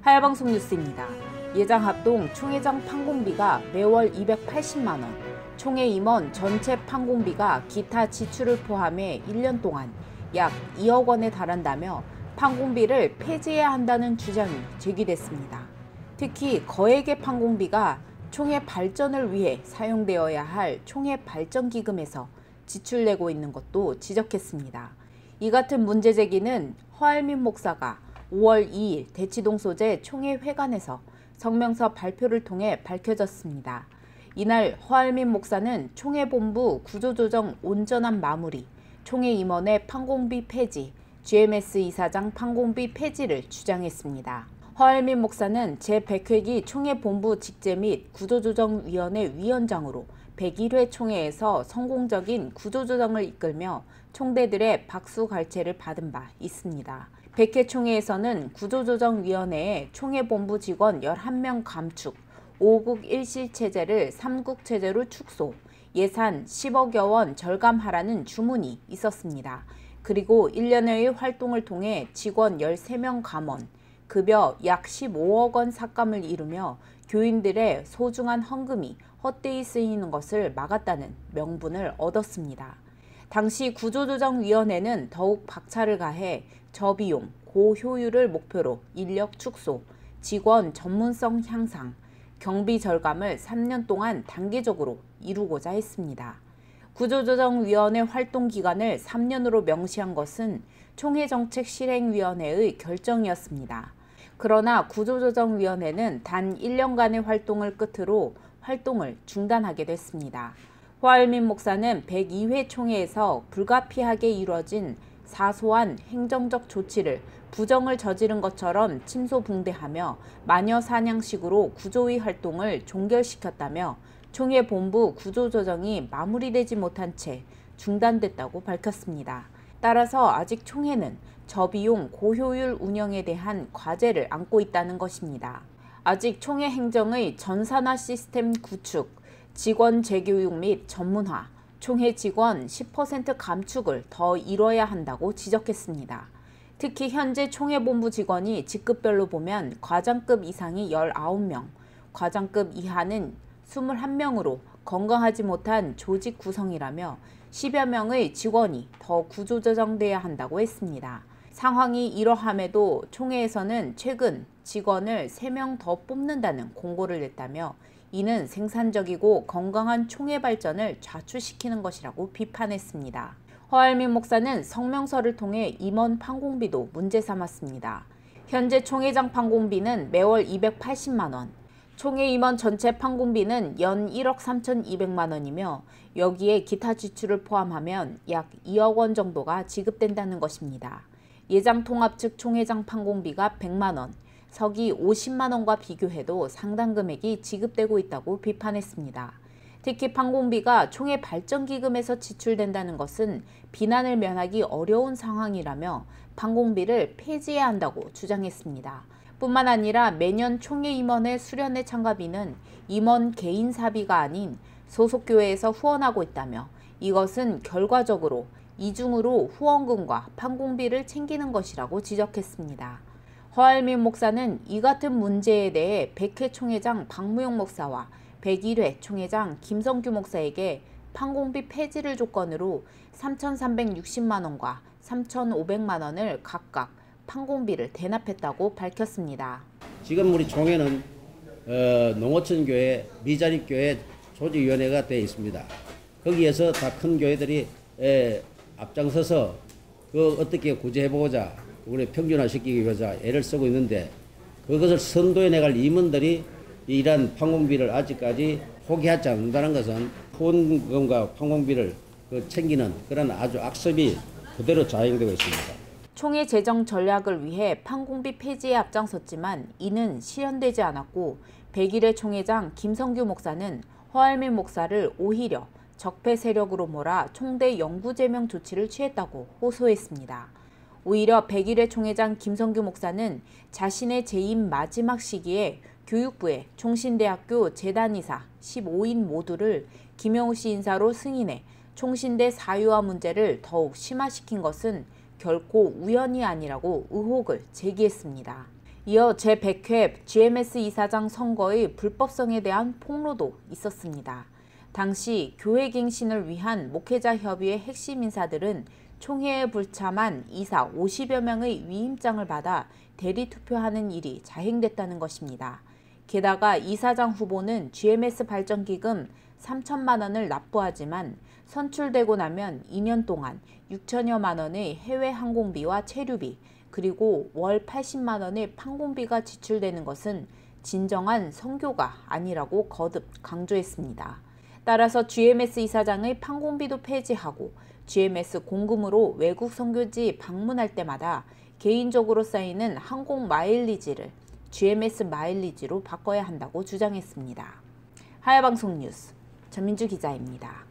하야방송 뉴스입니다. 예장합동 총회장 판공비가 매월 280만 원, 총회 임원 전체 판공비가 기타 지출을 포함해 1년 동안 약 2억 원에 달한다며 판공비를 폐지해야 한다는 주장이 제기됐습니다. 특히 거액의 판공비가 총회 발전을 위해 사용되어야 할 총회 발전기금에서 지출되고 있는 것도 지적했습니다. 이 같은 문제 제기는 허알민 목사가 5월 2일 대치동 소재 총회회관에서 성명서 발표를 통해 밝혀졌습니다. 이날 허알민 목사는 총회본부 구조조정 온전한 마무리, 총회 임원의 판공비 폐지, GMS 이사장 판공비 폐지를 주장했습니다. 허알민 목사는 제100회기 총회본부 직제 및 구조조정위원회 위원장으로 101회 총회에서 성공적인 구조조정을 이끌며 총대들의 박수갈채를 받은 바 있습니다. 100회 총회에서는 구조조정위원회에 총회본부 직원 11명 감축, 5국 1실 체제를 3국 체제로 축소, 예산 10억여 원 절감하라는 주문이 있었습니다. 그리고 1년여의 활동을 통해 직원 13명 감원, 급여 약 15억 원 삭감을 이루며 교인들의 소중한 헌금이 헛되이 쓰이는 것을 막았다는 명분을 얻었습니다. 당시 구조조정위원회는 더욱 박차를 가해 저비용, 고효율을 목표로 인력 축소, 직원 전문성 향상, 경비 절감을 3년 동안 단계적으로 이루고자 했습니다. 구조조정위원회 활동 기간을 3년으로 명시한 것은 총회정책실행위원회의 결정이었습니다. 그러나 구조조정위원회는 단 1년간의 활동을 끝으로 활동을 중단하게 됐습니다. 허알민 목사는 102회 총회에서 불가피하게 이루어진 사소한 행정적 조치를 부정을 저지른 것처럼 침소붕대하며 마녀사냥식으로 구조의 활동을 종결시켰다며 총회 본부 구조조정이 마무리되지 못한 채 중단됐다고 밝혔습니다. 따라서 아직 총회는 저비용 고효율 운영에 대한 과제를 안고 있다는 것입니다. 아직 총회 행정의 전산화 시스템 구축, 직원 재교육 및 전문화, 총회 직원 10% 감축을 더 이뤄야 한다고 지적했습니다. 특히 현재 총회본부 직원이 직급별로 보면 과장급 이상이 19명, 과장급 이하는 21명으로 건강하지 못한 조직 구성이라며 10여 명의 직원이 더 구조조정돼야 한다고 했습니다. 상황이 이러함에도 총회에서는 최근 직원을 3명 더 뽑는다는 공고를 냈다며 이는 생산적이고 건강한 총회 발전을 좌초시키는 것이라고 비판했습니다. 허알민 목사는 성명서를 통해 임원 판공비도 문제 삼았습니다. 현재 총회장 판공비는 매월 280만 원, 총회 임원 전체 판공비는 연 1억 3,200만 원이며 여기에 기타 지출을 포함하면 약 2억 원 정도가 지급된다는 것입니다. 예장 통합 측 총회장 판공비가 100만 원, 서기 50만 원과 비교해도 상당 금액이 지급되고 있다고 비판했습니다. 특히 판공비가 총회 발전기금에서 지출된다는 것은 비난을 면하기 어려운 상황이라며 판공비를 폐지해야 한다고 주장했습니다. 뿐만 아니라 매년 총회 임원의 수련회 참가비는 임원 개인 사비가 아닌 소속교회에서 후원하고 있다며 이것은 결과적으로 이중으로 후원금과 판공비를 챙기는 것이라고 지적했습니다. 허알민 목사는 이 같은 문제에 대해 100회 총회장 박무용 목사와 101회 총회장 김성규 목사에게 판공비 폐지를 조건으로 3,360만 원과 3,500만 원을 각각 판공비를 대납했다고 밝혔습니다. 지금 우리 총회는 농어촌교회, 미자립교회 조직위원회가 되어 있습니다. 거기에서 다 큰 교회들이 앞장서서 어떻게 구제해보고자 우리 평준화시키기 위해서 애를 쓰고 있는데 그것을 선도해 나갈 임원들이 이러한 판공비를 아직까지 포기하지 않는다는 것은 후원금과 판공비를 챙기는 그런 아주 악습이 그대로 자행되고 있습니다. 총회 재정 전략을 위해 판공비 폐지에 앞장섰지만 이는 실현되지 않았고 101회 총회장 김성규 목사는 허알민 목사를 오히려 적폐 세력으로 몰아 총대 영구제명 조치를 취했다고 호소했습니다. 오히려 101회 총회장 김성규 목사는 자신의 재임 마지막 시기에 교육부에 총신대학교 재단이사 15인 모두를 김영우 씨 인사로 승인해 총신대 사유화 문제를 더욱 심화시킨 것은 결코 우연이 아니라고 의혹을 제기했습니다. 이어 제100회 GMS 이사장 선거의 불법성에 대한 폭로도 있었습니다. 당시 교회갱신을 위한 목회자협의회 핵심 인사들은 총회에 불참한 이사 50여 명의 위임장을 받아 대리투표하는 일이 자행됐다는 것입니다. 게다가 이사장 후보는 GMS 발전기금 3천만 원을 납부하지만 선출되고 나면 2년 동안 6천여만 원의 해외 항공비와 체류비, 그리고 월 80만 원의 판공비가 지출되는 것은 진정한 선교가 아니라고 거듭 강조했습니다. 따라서 GMS 이사장의 판공비도 폐지하고 GMS 공금으로 외국 선교지 방문할 때마다 개인적으로 쌓이는 항공 마일리지를 GMS 마일리지로 바꿔야 한다고 주장했습니다. 하야방송 뉴스 전민주 기자입니다.